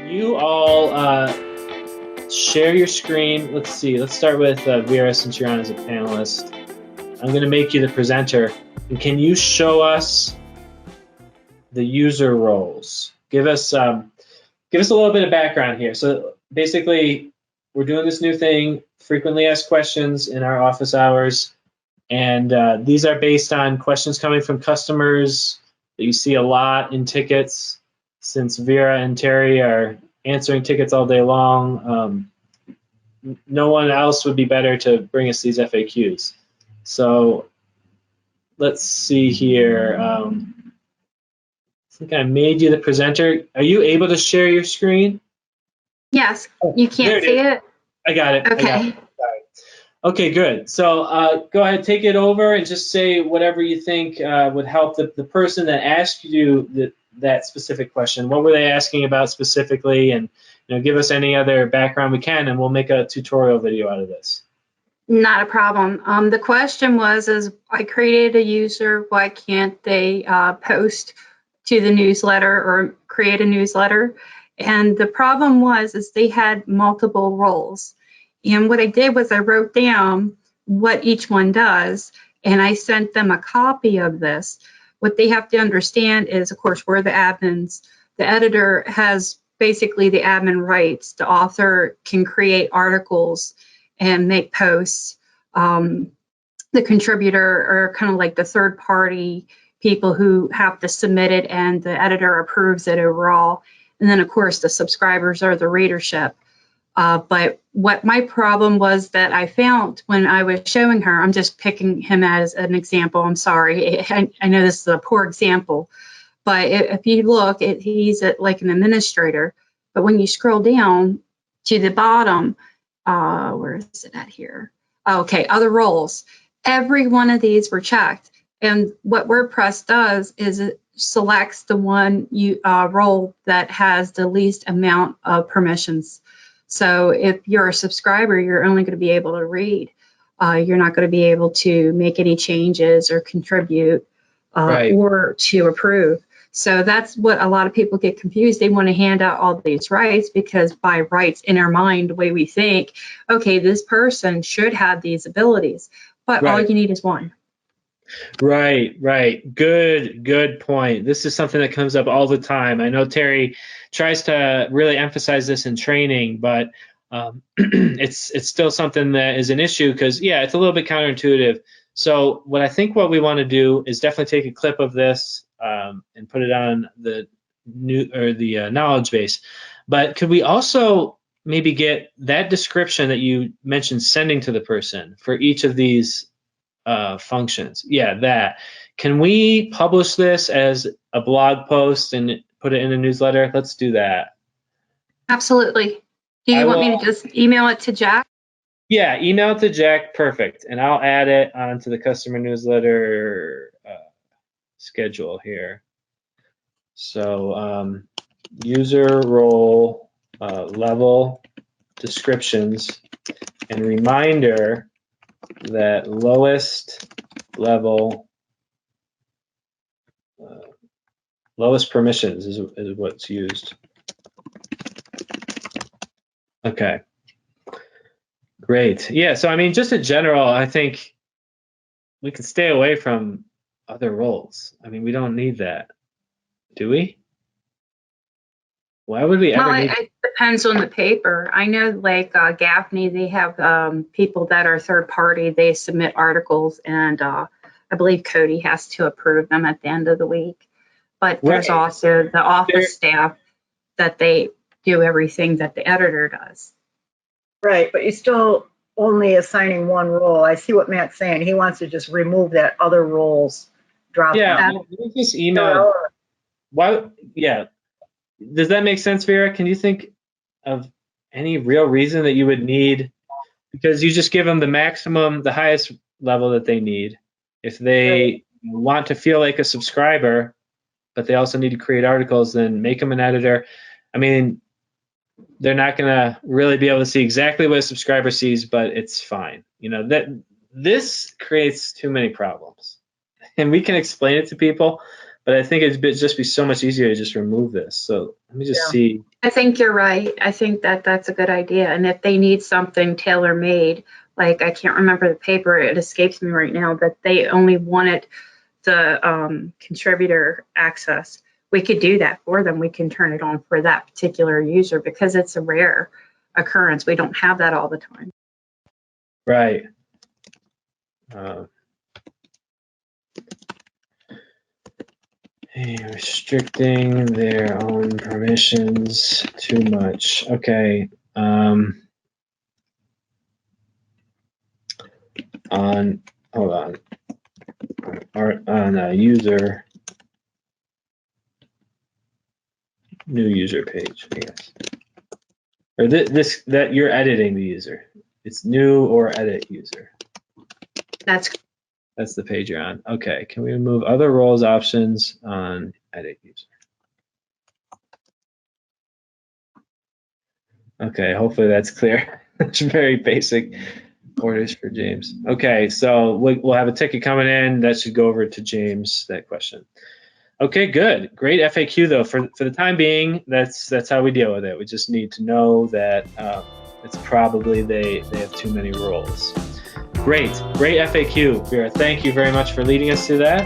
you all share your screen? Let's see. Let's start with Vera, since you're on as a panelist. I'm going to make you the presenter. And can you show us the user roles? Give us a little bit of background here. So basically, we're doing this new thing, frequently asked questions in our office hours. And these are based on questions coming from customers that you see a lot in tickets, since Vera and Terry are answering tickets all day long. No one else would be better to bring us these FAQs. So let's see here. I think I made you the presenter. Are you able to share your screen? Yes. You can't see it? I got it. Okay. I got it. Sorry. Okay, good. So go ahead, take it over and just say whatever you think would help the person that asked you that specific question. What were they asking about specifically? And give us any other background we can, and we'll make a tutorial video out of this. Not a problem. The question was, I created a user, why can't they post to the newsletter or create a newsletter? And the problem was they had multiple roles. And what I did was I wrote down what each one does, and I sent them a copy of this. What they have to understand is, of course, we're the admins. The editor has basically the admin rights. The author can create articles and make posts. The contributor are kind of like the third party people who have to submit it, and the editor approves it overall. And then, of course, the subscribers are the readership. But what my problem was that I found when I was showing her, I'm just picking him as an example. I'm sorry. I know this is a poor example. But if you look, he's like an administrator. But when you scroll down to the bottom, where is it at here? Okay, other roles. Every one of these were checked. And what WordPress does is it selects the one role that has the least amount of permissions. So if you're a subscriber, you're only going to be able to read. You're not going to be able to make any changes or contribute Right. or to approve. So that's what a lot of people get confused. They want to hand out all these rights because by rights in our mind, the way we think, okay, this person should have these abilities, but all you need is one. Right. Good point. This is something that comes up all the time. I know Terry tries to really emphasize this in training, but it's still something that is an issue because, yeah, it's a little bit counterintuitive. So what we want to do is definitely take a clip of this and put it on the knowledge base. But could we also maybe get that description that you mentioned sending to the person for each of these functions? Yeah, that. Can we publish this as a blog post and put it in a newsletter? Let's do that. Absolutely. Do you want me to just email it to Jack? Yeah, email it to Jack. Perfect. And I'll add it onto the customer newsletter schedule here. So user role level descriptions and reminder that lowest level, lowest permissions is what's used. Okay, great. Yeah, so I mean, just in general, I think we can stay away from other roles. I mean, we don't need that, do we? Why would we ever need? It depends on the paper. I know, like Gaffney, they have people that are third party. They submit articles, and I believe Cody has to approve them at the end of the week. But there's also the office staff that they do everything that the editor does. Right, but you're still only assigning one role. I see what Matt's saying. He wants to just remove that other roles drop down. Yeah, let me just email. Why? Yeah. Does that make sense, Vera? Can you think of any real reason that you would need? Because you just give them the maximum, the highest level that they need. If they want to feel like a subscriber, but they also need to create articles, then make them an editor. I mean, they're not going to really be able to see exactly what a subscriber sees, but it's fine. That this creates too many problems. And we can explain it to people, but I think it'd just be so much easier to just remove this. So let me just see. I think you're right. I think that that's a good idea. And if they need something tailor-made, like I can't remember the paper, it escapes me right now, but they only wanted the contributor access. We could do that for them. We can turn it on for that particular user because it's a rare occurrence. We don't have that all the time. Right. Restricting their own permissions too much. Okay. Hold on. On user, new user page, I guess. Or this that you're editing the user. It's new or edit user. That's the page you're on. Okay, can we remove other roles options on edit user? Okay, hopefully that's clear. That's very basic orders for James. Okay, so we'll have a ticket coming in. That should go over to James, that question. Okay, good. Great FAQ though. For the time being, that's how we deal with it. We just need to know that it's probably they have too many roles. Great FAQ, Vera. Thank you very much for leading us through that.